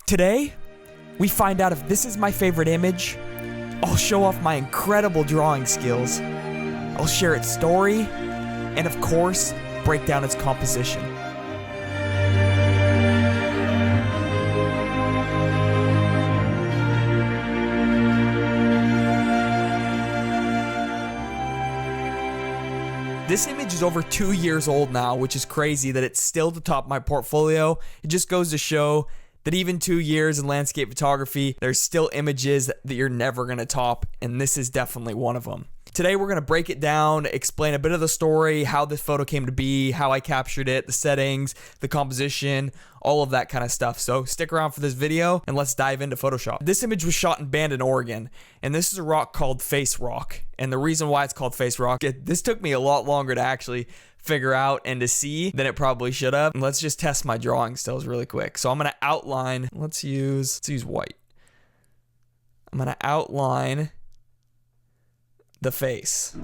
Today, we find out if this is my favorite image. I'll show off my incredible drawing skills. I'll share its story, and of course, break down its composition. This image is over 2 years old now, which is crazy that it's still at the top of my portfolio. It just goes to show that even 2 years in landscape photography, there's still images that you're never going to top, and this is definitely one of them. Today we're going to break it down, explain a bit of the story, how this photo came to be, how I captured it, the settings, the composition, all of that kind of stuff. So stick around for this video and let's dive into Photoshop. This image was shot in Bandon, Oregon, and this is a rock called Face Rock. And the reason why it's called Face Rock, this took me a lot longer to actually figure out and to see than it probably should have. And let's just test my drawing skills really quick. So I'm going to outline, let's use white. I'm going to outline the face.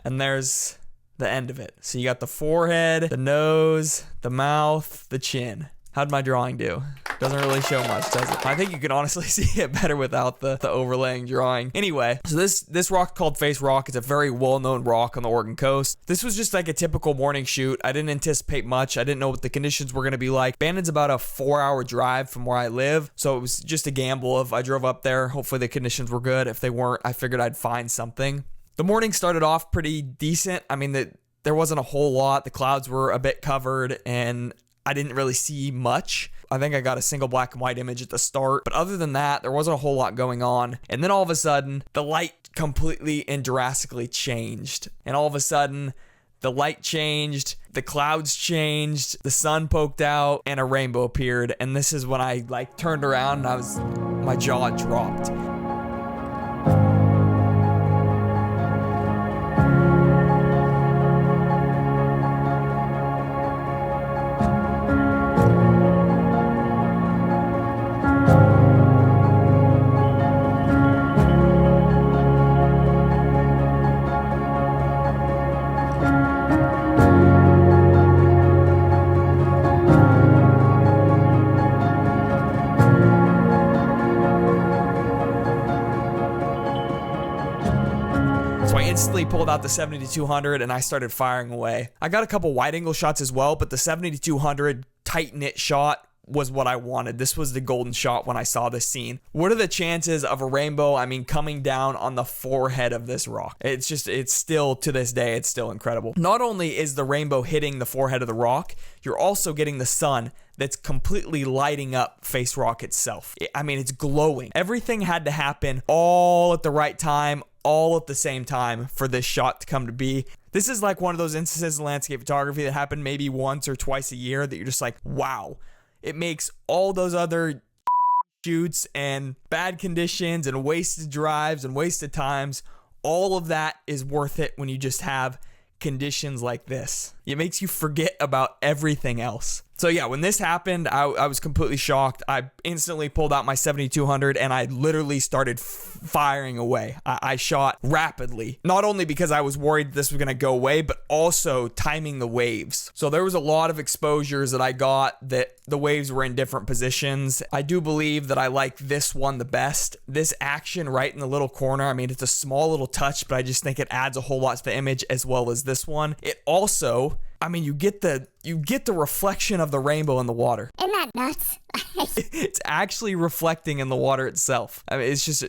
And there's the end of it. So you got the forehead, the nose, the mouth, the chin. How'd my drawing do? Doesn't really show much, does it? I think you can honestly see it better without the overlaying drawing. Anyway, so this rock called Face Rock is a very well-known rock on the Oregon coast. This was just like a typical morning shoot. I didn't anticipate much. I didn't know what the conditions were going to be like. Bandon's about a 4-hour drive from where I live, so it was just a gamble of I drove up there. Hopefully the conditions were good. If they weren't, I figured I'd find something. The morning started off pretty decent. I mean, there wasn't a whole lot. The clouds were a bit covered, and I didn't really see much. I think I got a single black and white image at the start, but other than that, there wasn't a whole lot going on. And then all of a sudden, the light completely and drastically changed. And all of a sudden, the light changed, the clouds changed, the sun poked out, and a rainbow appeared. And this is when I turned around and my jaw dropped. So I instantly pulled out the 70-200 and I started firing away. I got a couple wide angle shots as well, but the 70-200 tight knit shot was what I wanted. This was the golden shot when I saw this scene. What are the chances of a rainbow, coming down on the forehead of this rock? It's still, to this day, it's still incredible. Not only is the rainbow hitting the forehead of the rock, you're also getting the sun that's completely lighting up Face Rock itself. It's glowing. Everything had to happen all at the right time, all at the same time for this shot to come to be. This is like one of those instances in landscape photography that happen maybe once or twice a year that you're just like, wow. It makes all those other shoots and bad conditions and wasted drives and wasted times, all of that is worth it when you just have conditions like this. It makes you forget about everything else. So yeah, when this happened, I was completely shocked. I instantly pulled out my 70-200 and I literally started firing away. I shot rapidly, not only because I was worried this was going to go away, but also timing the waves. So there was a lot of exposures that I got that the waves were in different positions. I do believe that I like this one the best. This action right in the little corner, it's a small little touch, but I just think it adds a whole lot to the image, as well as this one. It also, you get the reflection of the rainbow in the water. Isn't that nuts? It's actually reflecting in the water itself. It's just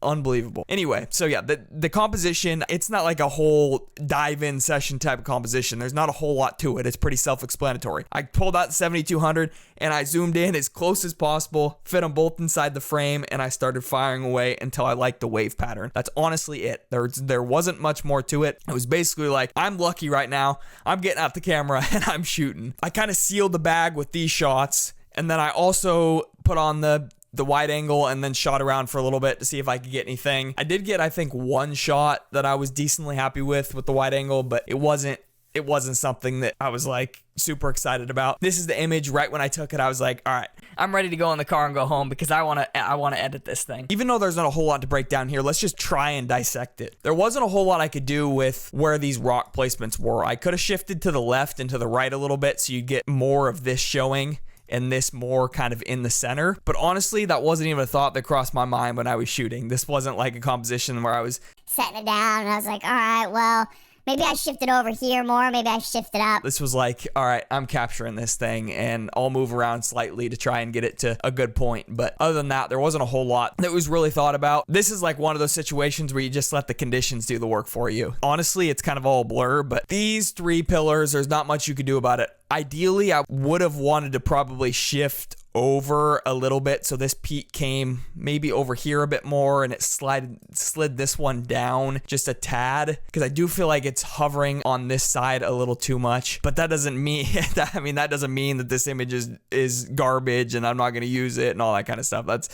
unbelievable. Anyway, so yeah, the composition, it's not like a whole dive-in session type of composition. There's not a whole lot to it. It's pretty self-explanatory. I pulled out the 70-200 and I zoomed in as close as possible, fit them both inside the frame, and I started firing away until I liked the wave pattern. That's honestly it. There wasn't much more to it. It was basically like, I'm lucky right now. I'm getting out the camera and I'm shooting. I kind of sealed the bag with these shots, and then I also put on the wide angle and then shot around for a little bit to see if I could get anything. I did get, I think, one shot that I was decently happy with the wide angle, but it wasn't it wasn't something that I was like super excited about. This is the image. Right when I took it, I was like, all right, I'm ready to go in the car and go home because I want to edit this thing. Even though there's not a whole lot to break down here, let's just try and dissect it. There wasn't a whole lot I could do with where these rock placements were. I could have shifted to the left and to the right a little bit so you get more of this showing and this more kind of in the center. But honestly, that wasn't even a thought that crossed my mind when I was shooting. This wasn't like a composition where I was setting it down and I was like, all right, well, maybe I shift it over here more. Maybe I shift it up. This was like, all right, I'm capturing this thing and I'll move around slightly to try and get it to a good point. But other than that, there wasn't a whole lot that was really thought about. This is like one of those situations where you just let the conditions do the work for you. Honestly, it's kind of all blur, but these 3 pillars, there's not much you could do about it. Ideally, I would have wanted to probably shift over a little bit so this peak came maybe over here a bit more and it slid this one down just a tad, because I do feel like it's hovering on this side a little too much. But that doesn't mean that doesn't mean that this image is garbage and I'm not going to use it and all that kind of stuff. That's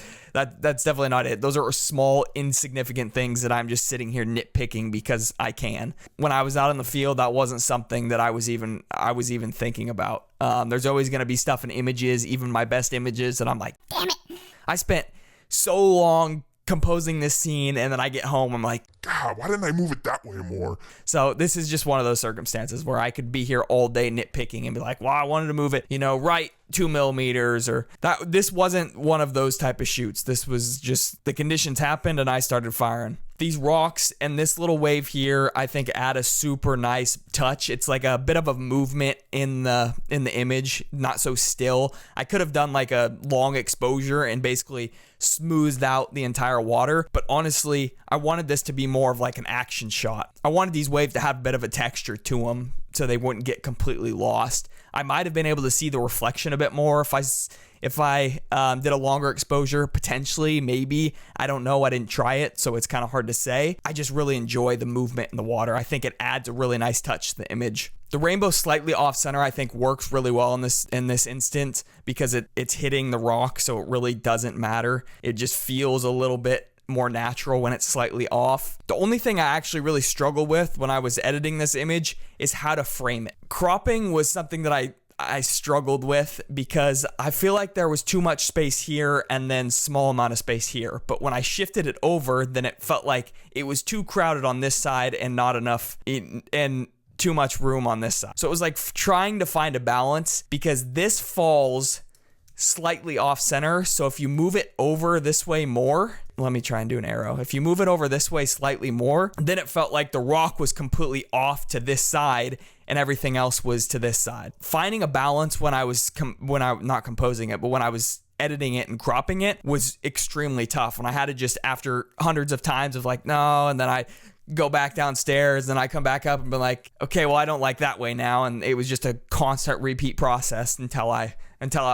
definitely not it. Those are small insignificant things that I'm just sitting here nitpicking because I can. When I was out in the field, that wasn't something that I was even thinking about. There's always going to be stuff in images, even my best images, that I'm like, damn it, I spent so long composing this scene, and then I get home, I'm like, God, why didn't I move it that way more? So this is just one of those circumstances where I could be here all day nitpicking and be like, well, I wanted to move it, right 2 millimeters or that. This wasn't one of those type of shoots. This was just the conditions happened and I started firing. These rocks and this little wave here, I think, add a super nice touch. It's like a bit of a movement in the image, not so still. I could have done like a long exposure and basically smoothed out the entire water, but honestly, I wanted this to be more of like an action shot. I wanted these waves to have a bit of a texture to them so they wouldn't get completely lost. I might have been able to see the reflection a bit more if I did a longer exposure, potentially, maybe. I don't know. I didn't try it, so it's kind of hard to say. I just really enjoy the movement in the water. I think it adds a really nice touch to the image. The rainbow slightly off center, I think, works really well in this instance because it's hitting the rock, so it really doesn't matter. It just feels a little bit more natural when it's slightly off. The only thing I actually really struggled with when I was editing this image is how to frame it. Cropping was something that I struggled with because I feel like there was too much space here and then small amount of space here. But when I shifted it over, then it felt like it was too crowded on this side and not enough and too much room on this side. So it was like trying to find a balance because this falls slightly off center. So if you move it over this way more, let me try and do an arrow. If you move it over this way slightly more, then it felt like the rock was completely off to this side and everything else was to this side. Finding a balance when I was not composing it, but when I was editing it and cropping it was extremely tough. When I had to just, after hundreds of times of like, no, and then I go back downstairs, then I come back up and be like, okay, well, I don't like that way now. And it was just a constant repeat process until I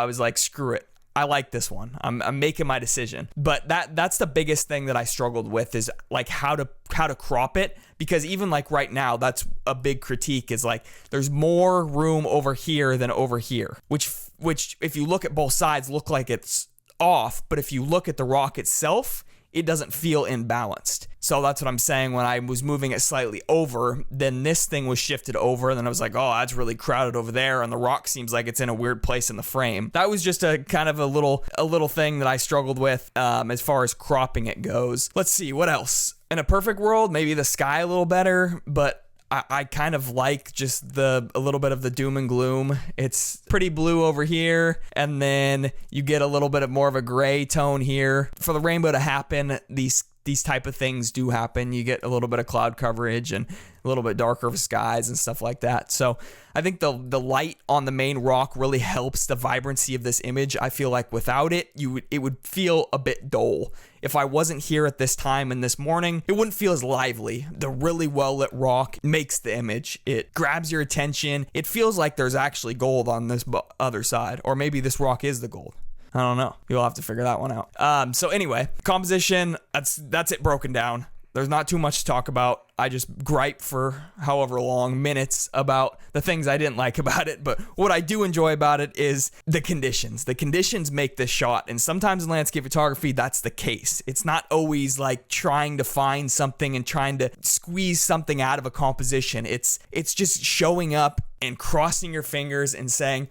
was like, screw it. I like this one. I'm making my decision. But that's the biggest thing that I struggled with is like how to crop it, because even like right now, that's a big critique is like there's more room over here than over here, which if you look at both sides look like it's off, but if you look at the rock itself, it doesn't feel imbalanced. So that's what I'm saying. When I was moving it slightly over, then this thing was shifted over, and then I was like, oh, that's really crowded over there, and the rock seems like it's in a weird place in the frame. That was just a kind of a little thing that I struggled with as far as cropping it goes. Let's see, what else? In a perfect world, maybe the sky a little better, but I kind of like just a little bit of the doom and gloom. It's pretty blue over here, and then you get a little bit of more of a gray tone here. For the rainbow to happen, these type of things do happen. You get a little bit of cloud coverage and a little bit darker skies and stuff like that. So I think the light on the main rock really helps the vibrancy of this image. I feel like without it, it would feel a bit dull. If I wasn't here at this time and this morning, it wouldn't feel as lively. The really well lit rock makes the image. It grabs your attention. It feels like there's actually gold on this other side, or maybe this rock is the gold. I don't know. You'll have to figure that one out. So anyway, composition, that's it broken down. There's not too much to talk about. I just gripe for however long, minutes, about the things I didn't like about it. But what I do enjoy about it is the conditions. The conditions make this shot. And sometimes in landscape photography, that's the case. It's not always like trying to find something and trying to squeeze something out of a composition. It's just showing up and crossing your fingers and saying,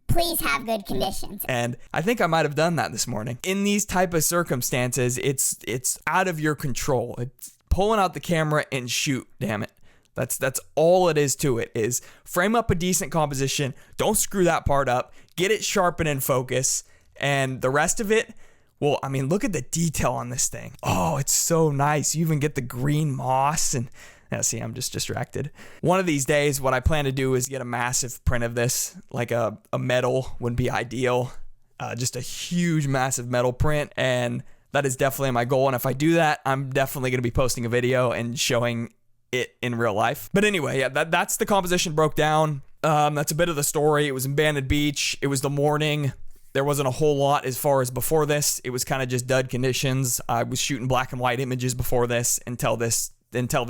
please have good conditions. and I think I might have done that this morning. In these type of circumstances, it's out of your control. It's pulling out the camera and shoot, damn it. That's all it is to it, is frame up a decent composition, don't screw that part up, get it sharp and in focus, and the rest of it, well, I mean, look at the detail on this thing. Oh, it's so nice. You even get the green moss and see, I'm just distracted. One of these days, what I plan to do is get a massive print of this, like a metal would be ideal. Just a huge, massive metal print, and that is definitely my goal. And if I do that, I'm definitely going to be posting a video and showing it in real life. But anyway, yeah, that's the composition broke down. That's a bit of the story. It was in Bandon Beach. It was the morning. There wasn't a whole lot as far as before this. It was kind of just dud conditions. I was shooting black and white images before this until this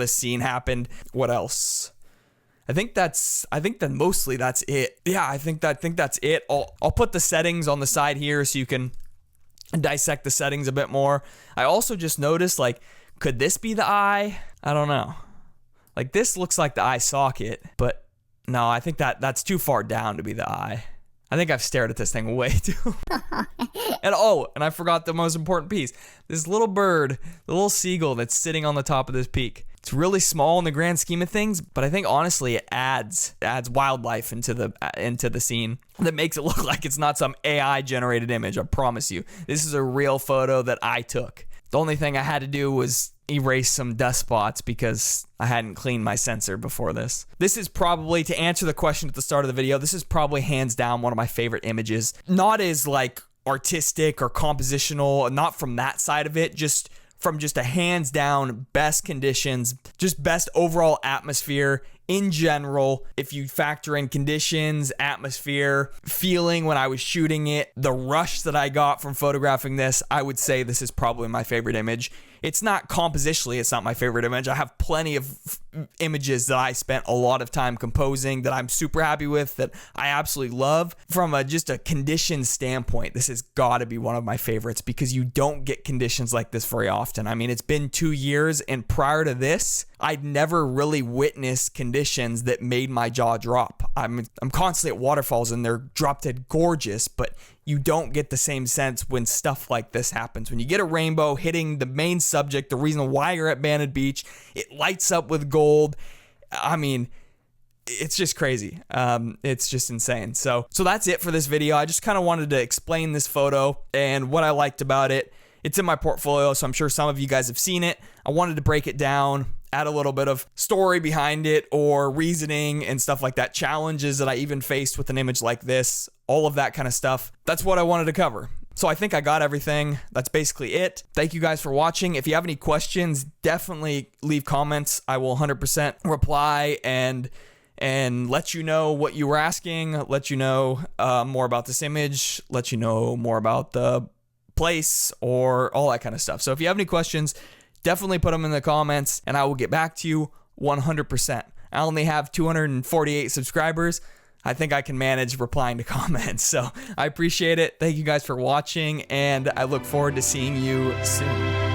scene happened. What else? I think then mostly that's it. Yeah, I think that's it. I'll put the settings on the side here so you can dissect the settings a bit more. I also just noticed, like, could this be the eye? I don't know. Like, this looks like the eye socket, but no, I think that's too far down to be the eye. I think I've stared at this thing way too. And I forgot the most important piece. This little bird, the little seagull that's sitting on the top of this peak. It's really small in the grand scheme of things, but I think honestly it adds wildlife into the scene that makes it look like it's not some AI generated image. I promise you. This is a real photo that I took. The only thing I had to do was erase some dust spots because I hadn't cleaned my sensor before this. This is probably, to answer the question at the start of the video, this is probably hands down one of my favorite images. Not as like artistic or compositional, not from that side of it, just from just a hands down best conditions, just best overall atmosphere in general. If you factor in conditions, atmosphere, feeling when I was shooting it, the rush that I got from photographing this, I would say this is probably my favorite image. It's not compositionally, it's not my favorite image. I have plenty of images that I spent a lot of time composing that I'm super happy with, that I absolutely love. From just a condition standpoint, this has got to be one of my favorites because you don't get conditions like this very often. I mean, it's been 2 years, and prior to this, I'd never really witnessed conditions that made my jaw drop. I'm constantly at waterfalls and they're drop dead gorgeous, but you don't get the same sense when stuff like this happens. When you get a rainbow hitting the main subject, the reason why you're at Bandon Beach, it lights up with gold. I mean, it's just crazy. It's just insane. So that's it for this video. I just kind of wanted to explain this photo and what I liked about it. It's in my portfolio, so I'm sure some of you guys have seen it. I wanted to break it down, add a little bit of story behind it or reasoning and stuff like that, challenges that I even faced with an image like this, all of that kind of stuff. That's what I wanted to cover. So I think I got everything. That's basically it. Thank you guys for watching. If you have any questions, definitely leave comments. I will 100% reply and let you know what you were asking, let you know more about this image, let you know more about the place or all that kind of stuff. So if you have any questions, definitely put them in the comments and I will get back to you 100%. I only have 248 subscribers. I think I can manage replying to comments. So I appreciate it. Thank you guys for watching and I look forward to seeing you soon.